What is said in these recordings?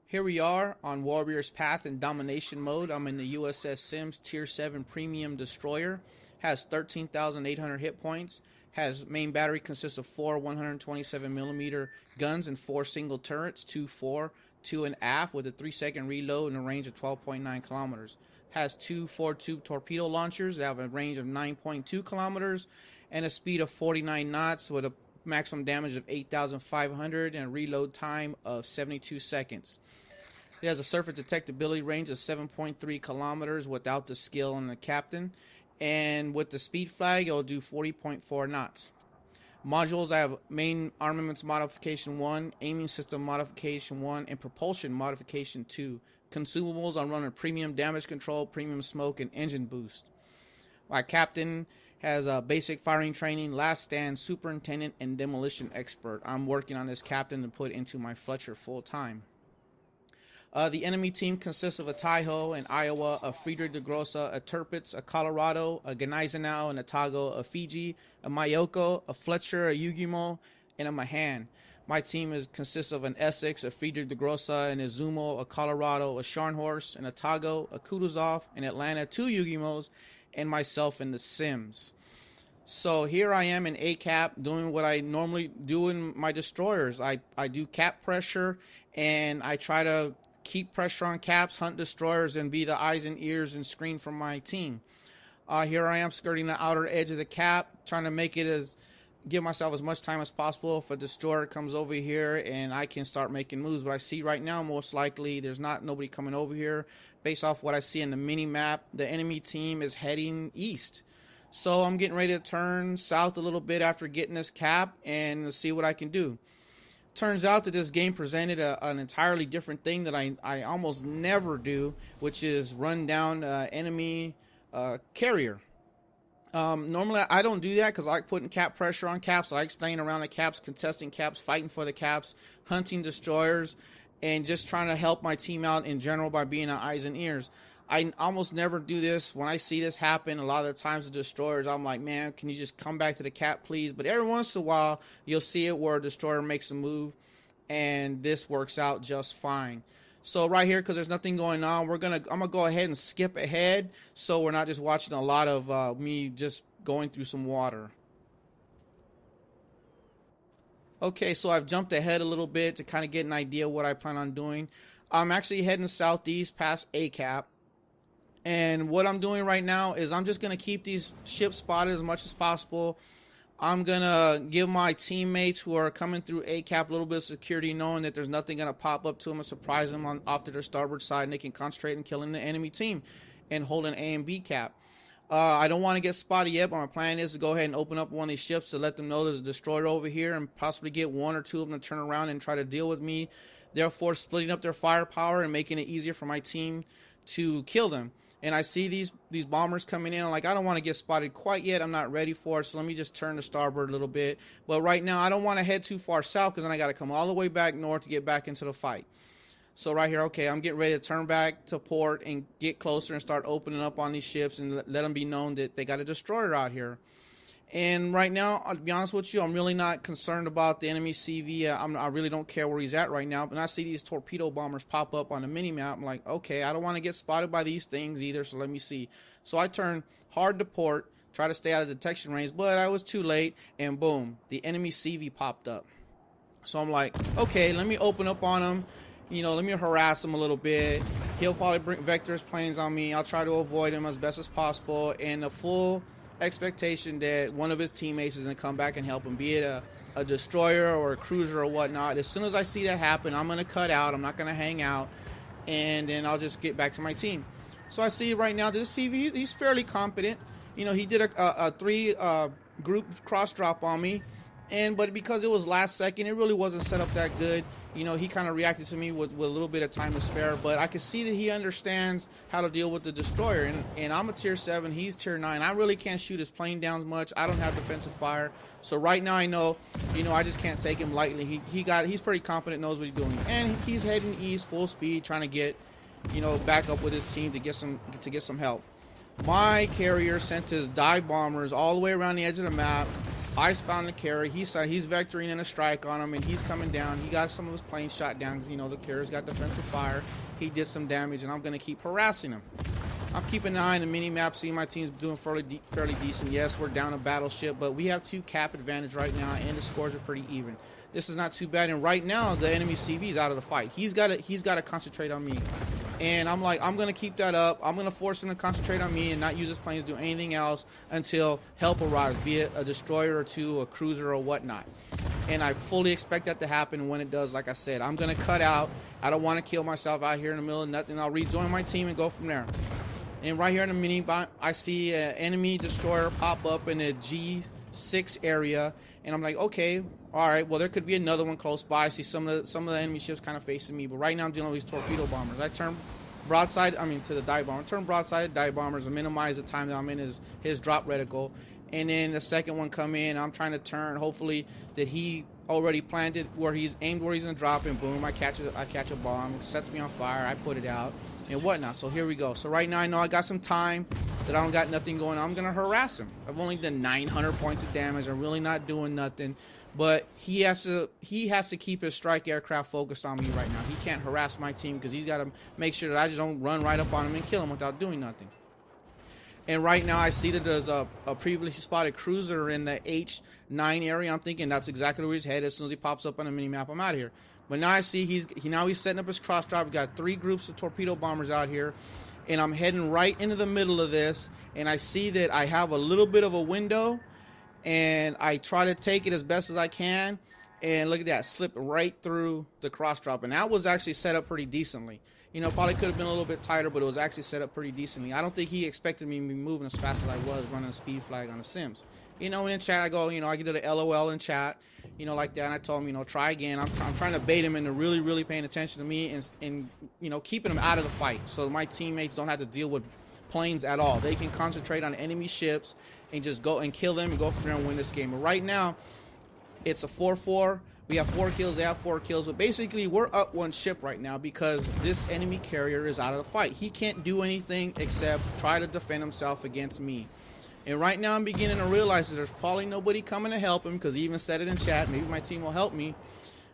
Here we are on Warrior's Path in domination mode. I'm in the USS Sims Tier 7 Premium Destroyer. Has 13,800 hit points. Has main battery consists of 4 127mm guns and 4 single turrets, 2 fore, 2 and aft, with a 3-second reload and a range of 12.9 kilometers. Has 2 4-tube torpedo launchers that have a range of 9.2 kilometers and a speed of 49 knots with a maximum damage of 8,500 and a reload time of 72 seconds. It has a surface detectability range of 7.3 kilometers without the skill on the captain, and with the speed flag it'll do 40.4 knots. Modules, I have main armaments modification 1, aiming system modification 1, and propulsion modification 2. Consumables, I'm running premium damage control, premium smoke, and engine boost. My captain has a basic firing training, last stand, superintendent, and demolition expert. I'm working on this captain to put into my Fletcher full time. The enemy team consists of a Taiho, an Iowa, a Friedrich de Grosse, a Tirpitz, a Colorado, a Gneisenau, an Otago, a Fiji, a Mayoko, a Fletcher, a Yugimo, and a Mahan. My team consists of an Essex, a Friedrich de Grosse, an Izumo, a Colorado, a Scharnhorst, an Otago, a Kutuzov, an Atlanta, 2 Yugimos, and myself in the Sims. So here I am in ACAP doing what I normally do in my destroyers. I do cap pressure, and I try to keep pressure on caps, hunt destroyers, and be the eyes and ears and screen from my team. Here I am skirting the outer edge of the cap, trying to give myself as much time as possible if a destroyer comes over here and I can start making moves. But I see right now, most likely there's nobody coming over here. Based off what I see in the mini map, the enemy team is heading east. So I'm getting ready to turn south a little bit after getting this cap and see what I can do. Turns out that this game presented an entirely different thing that I almost never do, which is run down enemy carrier. Normally I don't do that because I like putting cap pressure on caps. I like staying around the caps, contesting caps, fighting for the caps, hunting destroyers, and just trying to help my team out in general by being the eyes and ears. I almost never do this. When I see this happen, a lot of the times the destroyers, I'm like, man, can you just come back to the cap, please? But every once in a while, you'll see it where a destroyer makes a move, and this works out just fine. So right here, because there's nothing going on, I'm gonna go ahead and skip ahead, so we're not just watching a lot of me just going through some water. Okay, so I've jumped ahead a little bit to kind of get an idea what I plan on doing. I'm actually heading southeast past ACAP. And what I'm doing right now is I'm just going to keep these ships spotted as much as possible. I'm going to give my teammates who are coming through ACAP a little bit of security, knowing that there's nothing going to pop up to them and surprise them off to their starboard side, and they can concentrate on killing the enemy team and holding A and B cap. I don't want to get spotted yet, but my plan is to go ahead and open up one of these ships to let them know there's a destroyer over here and possibly get 1 or 2 of them to turn around and try to deal with me, therefore splitting up their firepower and making it easier for my team to kill them. And I see these bombers coming in. I'm like, I don't want to get spotted quite yet. I'm not ready for it, so let me just turn to starboard a little bit. But right now, I don't want to head too far south because then I got to come all the way back north to get back into the fight. So right here, okay, I'm getting ready to turn back to port and get closer and start opening up on these ships and let them be known that they got a destroyer out here. And right now, I'll be honest with you, I'm really not concerned about the enemy CV. I really don't care where he's at right now. But I see these torpedo bombers pop up on the mini-map. I'm like, okay, I don't want to get spotted by these things either, so let me see. So I turn hard to port, try to stay out of detection range, but I was too late, and boom, the enemy CV popped up. So I'm like, okay, let me open up on him. You know, let me harass him a little bit. He'll probably bring Vector's planes on me. I'll try to avoid him as best as possible, and the full expectation that one of his teammates is going to come back and help him, be it a destroyer or a cruiser or whatnot. As soon as I see that happen, I'm going to cut out. I'm not going to hang out, and then I'll just get back to my team. So I see right now this CV, he's fairly competent. You know, he did a 3 group cross drop on me, but because it was last second, it really wasn't set up that good. You know, he kind of reacted to me with a little bit of time to spare, but I could see that he understands how to deal with the destroyer. And I'm a tier 7, he's tier 9. I really can't shoot his plane down much. I don't have defensive fire. So right now I know, you know, I just can't take him lightly. He's pretty competent, knows what he's doing. And he's heading east full speed, trying to get, you know, back up with his team to get some help. My carrier sent his dive bombers all the way around the edge of the map. Ice found the carrier. He's vectoring in a strike on him, and he's coming down. He got some of his planes shot down because, you know, the carrier's got defensive fire. He did some damage, and I'm going to keep harassing him. I'm keeping an eye on the mini-map, seeing my team's doing fairly decent. Yes, we're down a battleship, but we have 2 cap advantage right now, and the scores are pretty even. This is not too bad, and right now, the enemy CV is out of the fight. He's got to concentrate on me. And I'm like, I'm going to keep that up. I'm going to force him to concentrate on me and not use his planes to do anything else until help arrives, be it a destroyer or 2, a cruiser or whatnot. And I fully expect that to happen. When it does, like I said, I'm going to cut out. I don't want to kill myself out here in the middle of nothing. I'll rejoin my team and go from there. And right here in the mini bot, I see an enemy destroyer pop up in the G6 area. And I'm like, okay, all right, well, there could be another one close by. I see some of the enemy ships kind of facing me, but right now I'm dealing with these torpedo bombers. I turn broadside, to the dive bomber. Turn broadside dive bombers and minimize the time that I'm in his drop reticle. And then the second one come in. I'm trying to turn. Hopefully that he already planted where he's aimed where he's gonna drop, and boom, I catch a bomb. It sets me on fire. I put it out and whatnot. So here we go. So right now I know I got some time that I don't got nothing going on. I'm gonna harass him. I've only done 900 points of damage. I'm really not doing nothing. But he has to keep his strike aircraft focused on me right now. He can't harass my team because he's got to make sure that I just don't run right up on him and kill him without doing nothing. And right now I see that there's a previously spotted cruiser in the H9 area. I'm thinking that's exactly where he's headed. As soon as he pops up on the mini map, I'm out of here. But now I see he's setting up his cross drop. We got 3 groups of torpedo bombers out here, and I'm heading right into the middle of this. And I see that I have a little bit of a window, and I try to take it as best as I can. And look at that, slipped right through the cross drop. And that was actually set up pretty decently. You know, probably could have been a little bit tighter, but it was actually set up pretty decently. I don't think he expected me to be moving as fast as I was running a speed flag on the Sims. You know, in chat I go, you know, I get a LOL in chat, you know, like that. And I told him, you know, try again. I'm trying to bait him into really paying attention to me and you know, keeping him out of the fight so my teammates don't have to deal with planes at all. They can concentrate on enemy ships and just go and kill them and go from there and win this game. But right now, it's a 4-4. We have 4 kills, they have 4 kills. But basically, we're up 1 ship right now because this enemy carrier is out of the fight. He can't do anything except try to defend himself against me. And right now, I'm beginning to realize that there's probably nobody coming to help him because he even said it in chat. Maybe my team will help me.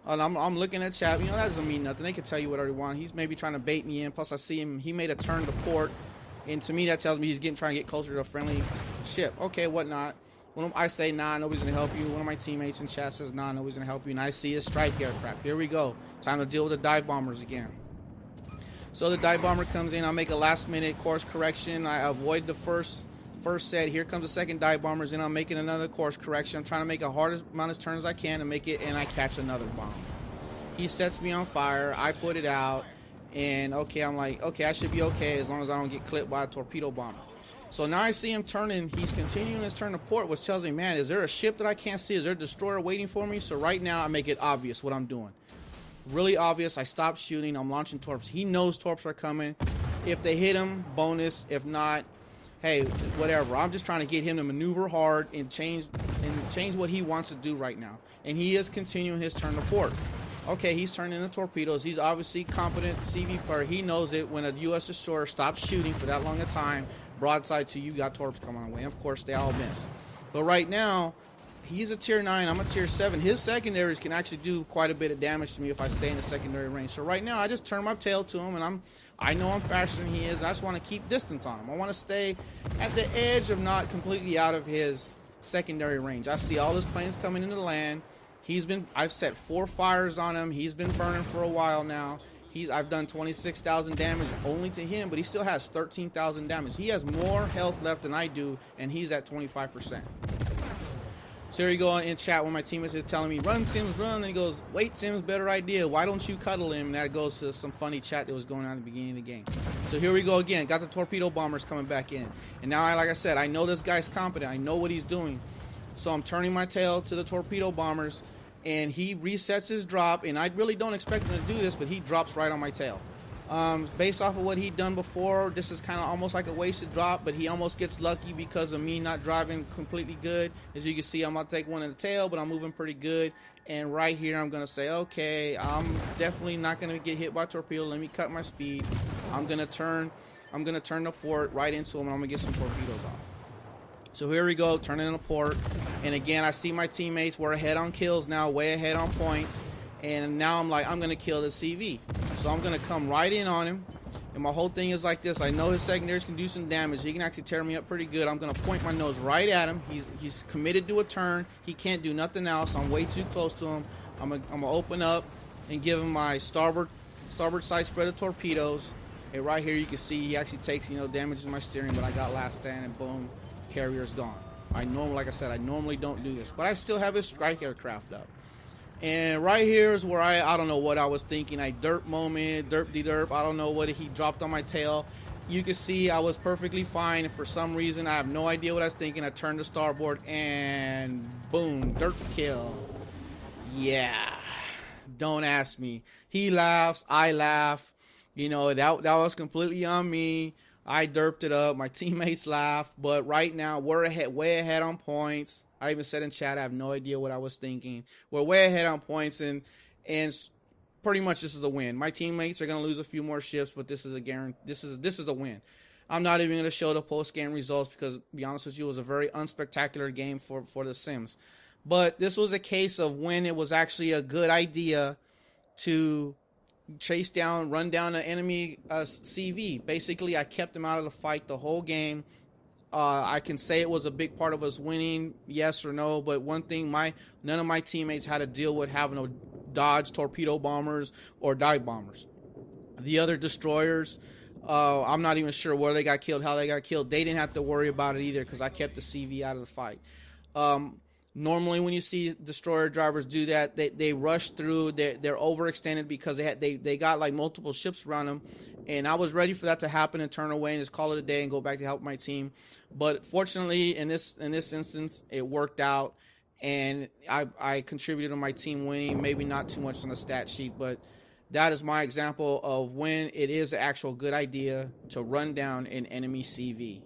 And I'm looking at chat. You know, that doesn't mean nothing. They can tell you whatever they want. He's maybe trying to bait me in. Plus, I see him. He made a turn to port. And to me, that tells me he's trying to get closer to a friendly ship. Okay, whatnot. When I say, nah, nobody's going to help you. One of my teammates in chat says, nah, nobody's going to help you. And I see a strike aircraft. Here we go. Time to deal with the dive bombers again. So the dive bomber comes in. I'll make a last-minute course correction. I avoid the first set. Here comes the second dive bombers, and I'm making another course correction. I'm trying to make a hardest amount of turns I can to make it, and I catch another bomb. He sets me on fire. I put it out. And okay, I'm like, okay, I should be okay as long as I don't get clipped by a torpedo bomber. So now I see him turning. He's continuing his turn to port, which tells me, man, is there a ship that I can't see? Is there a destroyer waiting for me? So right now I make it obvious what I'm doing. Really obvious. I stop shooting. I'm launching torps. He knows torps are coming. If they hit him, bonus. If not, hey, whatever. I'm just trying to get him to maneuver hard and change what he wants to do right now. And he is continuing his turn to port. Okay, he's turning into torpedoes. He's obviously competent CV player. He knows it when a U.S. destroyer stops shooting for that long a time. Broadside to you, got torps coming away. Of course, they all miss. But right now, he's a tier 9. I'm a tier 7. His secondaries can actually do quite a bit of damage to me if I stay in the secondary range. So right now, I just turn my tail to him, and I know I'm faster than he is. I just want to keep distance on him. I want to stay at the edge of not completely out of his secondary range. I see all his planes coming into the land. I've set 4 fires on him. He's been burning for a while now. I've done 26,000 damage only to him, but he still has 13,000 damage. He has more health left than I do, and he's at 25%. So here you go in chat when my teammates is telling me, run Sims, run. And he goes, wait Sims, better idea. Why don't you cuddle him? And that goes to some funny chat that was going on at the beginning of the game. So here we go again. Got the torpedo bombers coming back in. And now, like I said, I know this guy's competent. I know what he's doing. So I'm turning my tail to the torpedo bombers, and he resets his drop, and I really don't expect him to do this, but he drops right on my tail. Based off of what he'd done before, this is kind of almost like a wasted drop, but he almost gets lucky because of me not driving completely good. As you can see, I'm going to take one in the tail, but I'm moving pretty good. And right here, I'm going to say, okay, I'm definitely not going to get hit by torpedo. Let me cut my speed. I'm going to turn the port right into him, and I'm going to get some torpedoes off. So here we go, turning in a port. And again, I see my teammates were ahead on kills now, way ahead on points. And now I'm like, I'm going to kill the CV. So I'm going to come right in on him. And my whole thing is like this. I know his secondaries can do some damage. He can actually tear me up pretty good. I'm going to point my nose right at him. He's committed to a turn. He can't do nothing else. I'm way too close to him. I'm going to open up and give him my starboard side spread of torpedoes. And right here you can see he actually takes, damages my steering, but I got last stand and boom, carrier's gone. Like I said, I normally don't do this, but I still have his strike aircraft up. And right here is where I don't know what I was thinking. Derp moment, derp. I don't know what he dropped on my tail. You can see I was perfectly fine. And for some reason, I have no idea what I was thinking. I turned to starboard and boom, derp kill. Yeah, don't ask me. He laughs, I laugh. That was completely on me. I derped it up. My teammates laugh. But right now, we're way ahead on points. I even said in chat, I have no idea what I was thinking. We're way ahead on points, and pretty much this is a win. My teammates are going to lose a few more ships, but this is a guarantee. This is a win. I'm not even going to show the post-game results because, to be honest with you, it was a very unspectacular game for the Sims. But this was a case of when it was actually a good idea to run down an enemy CV. Basically, I kept him out of the fight the whole game. I can say it was a big part of us winning, yes or no, but one thing, none of my teammates had to deal with having to dodge torpedo bombers or dive bombers. The other destroyers, I'm not even sure where they got killed, how they got killed. They didn't have to worry about it either because I kept the CV out of the fight. Normally, when you see destroyer drivers do that, they rush through. They're overextended because they got like multiple ships around them, and I was ready for that to happen and turn away and just call it a day and go back to help my team. But fortunately, in this instance, it worked out, and I contributed to my team winning. Maybe not too much on the stat sheet, but that is my example of when it is an actual good idea to run down an enemy CV.